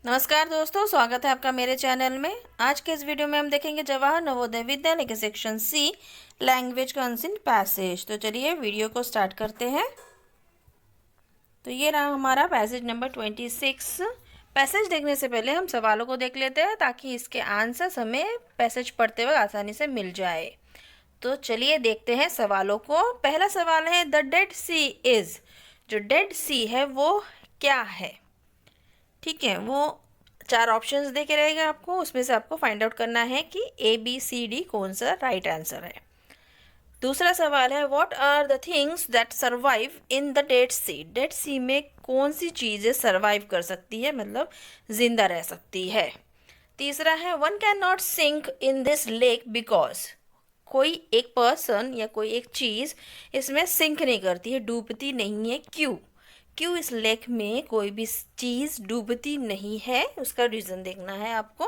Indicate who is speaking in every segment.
Speaker 1: नमस्कार दोस्तों, स्वागत है आपका मेरे चैनल में। आज के इस वीडियो में हम देखेंगे जवाहर नवोदय विद्यालय के सेक्शन सी लैंग्वेज का अनसीन पैसेज। तो चलिए वीडियो को स्टार्ट करते हैं। तो ये रहा हमारा पैसेज नंबर 26। पैसेज देखने से पहले हम सवालों को देख लेते हैं ताकि इसके आंसर्स हमें पैसेज पढ़ते वक्त आसानी से मिल जाए। तो चलिए देखते हैं सवालों को। पहला सवाल है द डेड सी इज। जो डेड सी है वो क्या है? ठीक है, वो 4 ऑप्शंस दे के रहेगा आपको, उसमें से आपको फाइंड आउट करना है कि ABCD कौन सा राइट आंसर है। दूसरा सवाल है what are the things that survive in the dead Sea. Dead Sea में कौन सी चीज़ें सर्वाइव कर सकती है, मतलब जिंदा रह सकती है। तीसरा है one can not sink in this lake because. कोई एक पर्सन या कोई एक चीज़ इसमें सिंक नहीं करती है, डूबती नहीं है, क्यों? क्यों इस लेक में कोई भी चीज़ डूबती नहीं है, उसका रीज़न देखना है आपको।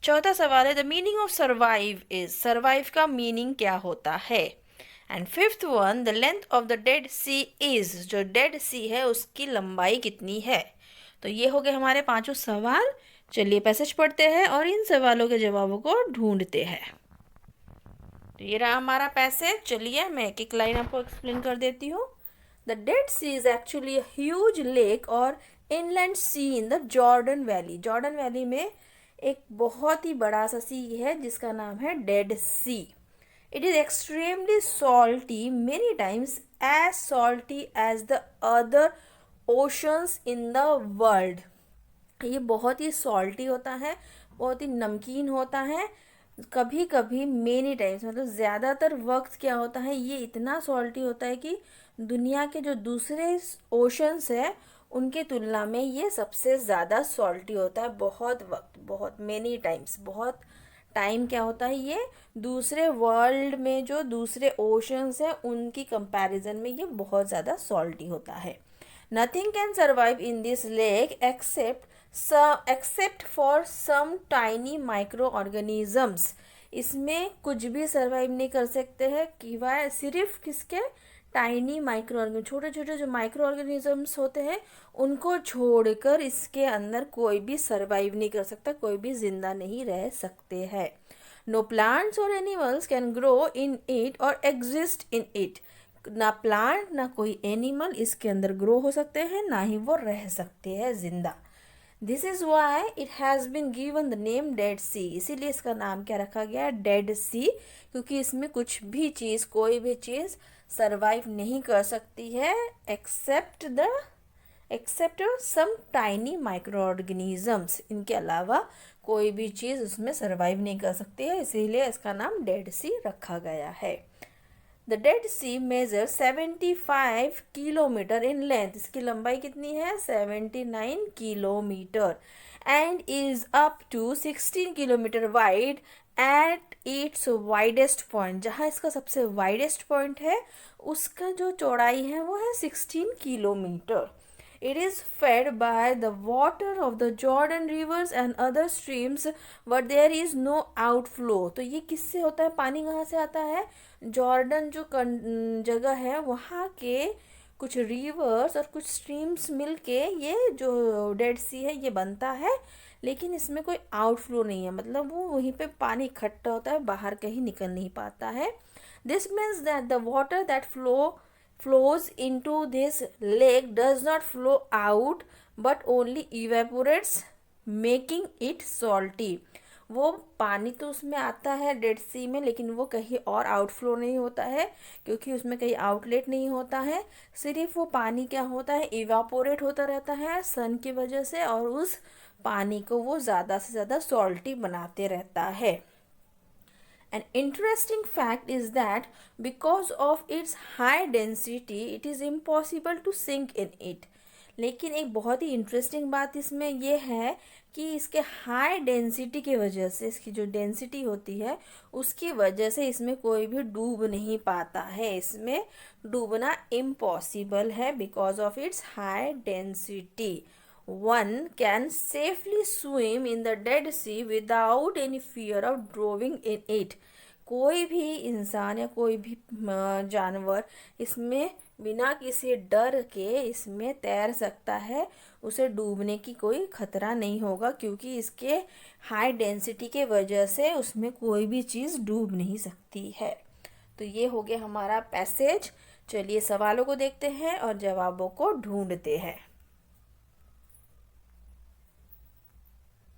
Speaker 1: चौथा सवाल है the meaning of survive is. Survive का मीनिंग क्या होता है। And fifth one the length of the dead Sea is. जो डेड सी है उसकी लंबाई कितनी है। तो ये हो गए हमारे 5 सवाल। चलिए पैसेज पढ़ते हैं और इन सवालों के जवाबों को ढूंढते हैं। तो ये रहा हमारा पैसेज। चलिए मैं एक एक लाइन आपको एक्सप्लेन कर देती हूँ। The Dead Sea is actually a huge lake और inland sea in the Jordan Valley। Jordan valley में एक बहुत ही बड़ा सा सी है जिसका नाम है Dead Sea. It is extremely salty, many times as salty as the other oceans in the world। ये बहुत ही सॉल्टी होता है, बहुत ही नमकीन होता है। कभी कभी मेनी टाइम्स मतलब ज़्यादातर वक्त क्या होता है, ये इतना सॉल्टी होता है कि दुनिया के जो दूसरे ओशंस है उनके तुलना में ये सबसे ज़्यादा सॉल्टी होता है। बहुत वक्त, बहुत मेनी टाइम्स, बहुत टाइम क्या होता है, ये दूसरे वर्ल्ड में जो दूसरे ओशंस हैं उनकी कंपैरिजन में ये बहुत ज़्यादा सॉल्टी होता है। Nothing can survive in this lake except for some tiny micro organisms. इसमें कुछ भी सर्वाइव नहीं कर सकते हैं कि वह सिर्फ किसके, टाइनी माइक्रो ऑर्गेनिज्म, छोटे छोटे जो माइक्रो ऑर्गेनिजम्स होते हैं उनको छोड़कर इसके अंदर कोई भी सर्वाइव नहीं कर सकता, कोई भी जिंदा नहीं रह सकते हैं। नो प्लांट्स और animals can grow in it और एग्जिस्ट इन इट। ना प्लांट ना कोई एनिमल इसके अंदर ग्रो हो सकते हैं, ना ही वो रह सकते हैं जिंदा। This is why it has been given the name Dead Sea. इसीलिए इसका नाम क्या रखा गया है, डेड सी, क्योंकि इसमें कुछ भी चीज़, कोई भी चीज़ सर्वाइव नहीं कर सकती है except some tiny micro organisms. इनके अलावा कोई भी चीज़ उसमें सर्वाइव नहीं कर सकती है, इसीलिए इसका नाम डेड सी रखा गया है। The dead sea measure 75 kilometre in length. इसकी लंबाई कितनी है, 79 kilometre. And is up to 16 kilometre wide at its widest point. जहाँ इसका सबसे वाइडेस्ट पॉइंट है उसका जो चौड़ाई है वो है 16 kilometre. It is fed by the water of the Jordan rivers and other streams, but there is no outflow। तो ये किससे होता है, पानी कहाँ से आता है, जॉर्डन जो जगह है वहाँ के कुछ रिवर्स और कुछ स्ट्रीम्स मिलके ये जो डेड सी है ये बनता है, लेकिन इसमें कोई आउटफ्लो नहीं है, मतलब वो वहीं पे पानी इकट्ठा होता है, बाहर कहीं निकल नहीं पाता है। This means that the water that flows into this lake does not flow out but only evaporates making it salty। वो पानी तो उसमें आता है डेड सी में, लेकिन वो कहीं और आउटफ्लो नहीं होता है क्योंकि उसमें कहीं आउटलेट नहीं होता है। सिर्फ वो पानी क्या होता है, इवापोरेट होता रहता है सन की वजह से, और उस पानी को वो ज़्यादा से ज़्यादा सॉल्टी बनाते रहता है। An interesting fact is that because of its high density, it is impossible to sink in it। लेकिन एक बहुत ही इंटरेस्टिंग बात इसमें यह है कि इसके हाई डेंसिटी की वजह से, इसकी जो डेंसिटी होती है उसकी वजह से इसमें कोई भी डूब नहीं पाता है, इसमें डूबना इम्पॉसिबल है because of its high density. One can safely swim in the Dead Sea without any fear of drowning in it। कोई भी इंसान या कोई भी जानवर इसमें बिना किसी डर के इसमें तैर सकता है, उसे डूबने की कोई खतरा नहीं होगा, क्योंकि इसके हाई डेंसिटी के वजह से उसमें कोई भी चीज़ डूब नहीं सकती है। तो ये हो गया हमारा पैसेज। चलिए सवालों को देखते हैं और जवाबों को ढूंढते हैं।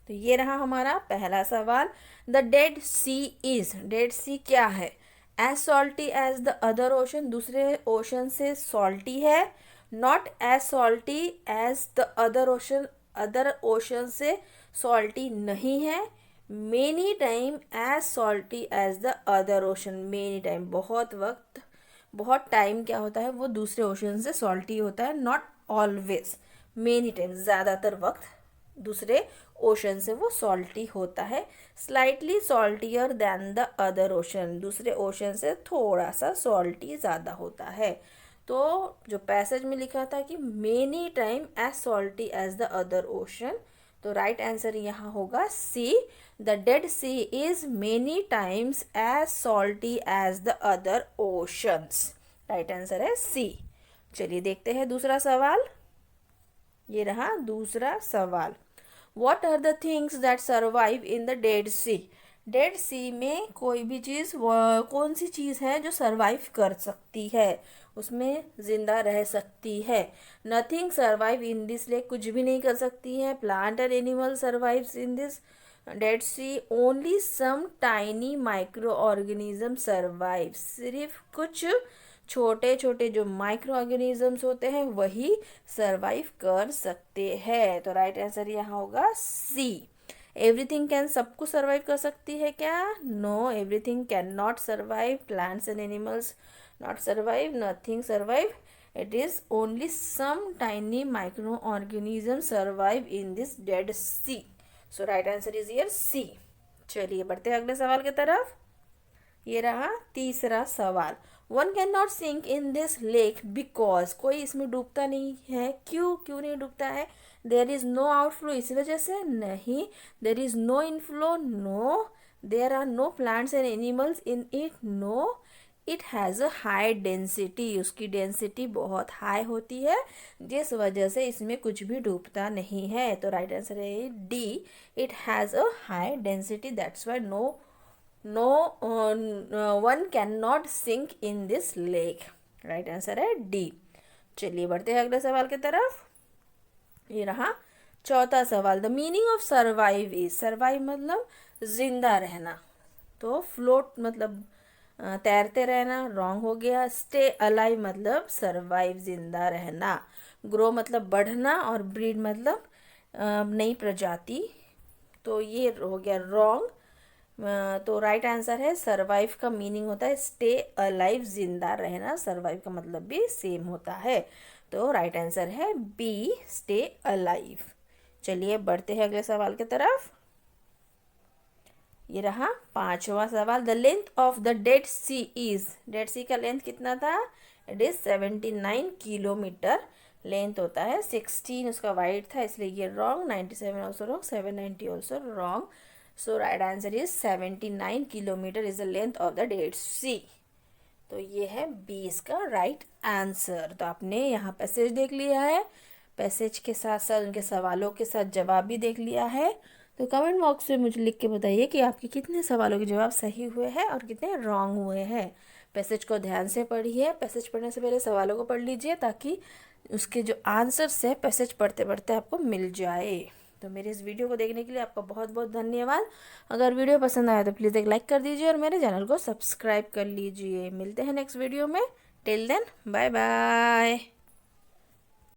Speaker 1: तो ये रहा हमारा पहला सवाल। The dead Sea is, Dead Sea क्या है? As salty as the other ocean, दूसरे ओशन से सॉल्टी है। Not as salty as the other ocean, other ocean से सॉल्टी नहीं है। Many time as salty as the other ocean, many time बहुत वक्त, बहुत टाइम क्या होता है वो दूसरे ओशन से सॉल्टी होता है। नॉट ऑलवेज, मेनी टाइम ज़्यादातर वक्त दूसरे ओशन से वो सॉल्टी होता है। Slightly saltier than the other ocean, दूसरे ओशन से थोड़ा सा सॉल्टी ज़्यादा होता है। तो जो पैसेज में लिखा था कि many time as salty as the other ocean, तो राइट आंसर यहाँ होगा C. The dead Sea is many times as salty as the other oceans. Right answer है सी। चलिए देखते हैं दूसरा सवाल। ये रहा दूसरा सवाल। What are the things that survive in the dead Sea? Dead Sea में कोई भी चीज़, कौन सी चीज़ है जो सर्वाइव कर सकती है, उसमें जिंदा रह सकती है? Nothing survive in this lake, कुछ भी नहीं कर सकती है। Plant and animal survives in this dead sea, only some tiny micro organism survive, सिर्फ कुछ छोटे छोटे जो माइक्रो ऑर्गेनिजम्स होते हैं वही सरवाइव कर सकते हैं। तो राइट आंसर यहाँ होगा सी। एवरीथिंग कैन, सब कुछ सर्वाइव कर सकती है क्या? No, everything can not survive. Plants and animals not survive, nothing survive, it is only some tiny micro organism survive in this dead Sea. So right answer is here C. चलिए बढ़ते हैं अगले सवाल की तरफ। ये रहा तीसरा सवाल। One can not sink in this lake because, कोई इसमें डूबता नहीं है, क्यों? क्यों नहीं डूबता है? देयर इज नो आउटफ्लो, इस वजह से नहीं। There is no inflow, no. There are no plants and animals in it, no. It has a high density, उसकी डेंसिटी बहुत हाई होती है, जिस वजह से इसमें कुछ भी डूबता नहीं है। तो राइट आंसर है D. It has a high density, that's why no one can not sink in this lake. Right answer है डी। चलिए बढ़ते हैं अगले सवाल की तरफ। ये रहा चौथा सवाल। The meaning of survive is, survive मतलब जिंदा रहना, तो फ्लोट मतलब तैरते रहना, रॉन्ग हो गया। स्टे अलाइव मतलब सर्वाइव, जिंदा रहना। ग्रो मतलब बढ़ना, और ब्रीड मतलब नई प्रजाति, तो ये हो गया रॉन्ग। तो राइट आंसर है सर्वाइव का मीनिंग होता है स्टे अलाइव, जिंदा रहना। सर्वाइव का मतलब भी सेम होता है। तो राइट आंसर है बी, स्टे अलाइव। चलिए बढ़ते हैं अगले सवाल की तरफ। ये रहा पांचवा सवाल। The length of the dead Sea is, Dead Sea का लेंथ कितना था? इट इज 79 किलोमीटर लेंथ होता है। 16 उसका वाइड था, इसलिए ये wrong. 97 also wrong, 790 also wrong. So right answer is 79 kilometre is the length of the dead Sea. तो ये है 20 का राइट आंसर। तो आपने यहाँ पैसेज देख लिया है, पैसेज के साथ साथ उनके सवालों के साथ जवाब भी देख लिया है। तो कमेंट बॉक्स में मुझे लिख के बताइए कि आपके कितने सवालों के जवाब सही हुए हैं और कितने रॉन्ग हुए हैं। पैसेज को ध्यान से पढ़िए, पैसेज पढ़ने से पहले सवालों को पढ़ लीजिए, ताकि उसके जो आंसर्स है पैसेज पढ़ते पढ़ते आपको मिल जाए। तो मेरे इस वीडियो को देखने के लिए आपका बहुत बहुत धन्यवाद। अगर वीडियो पसंद आया तो प्लीज़ एक लाइक कर दीजिए और मेरे चैनल को सब्सक्राइब कर लीजिए। मिलते हैं नेक्स्ट वीडियो में। Till then bye bye.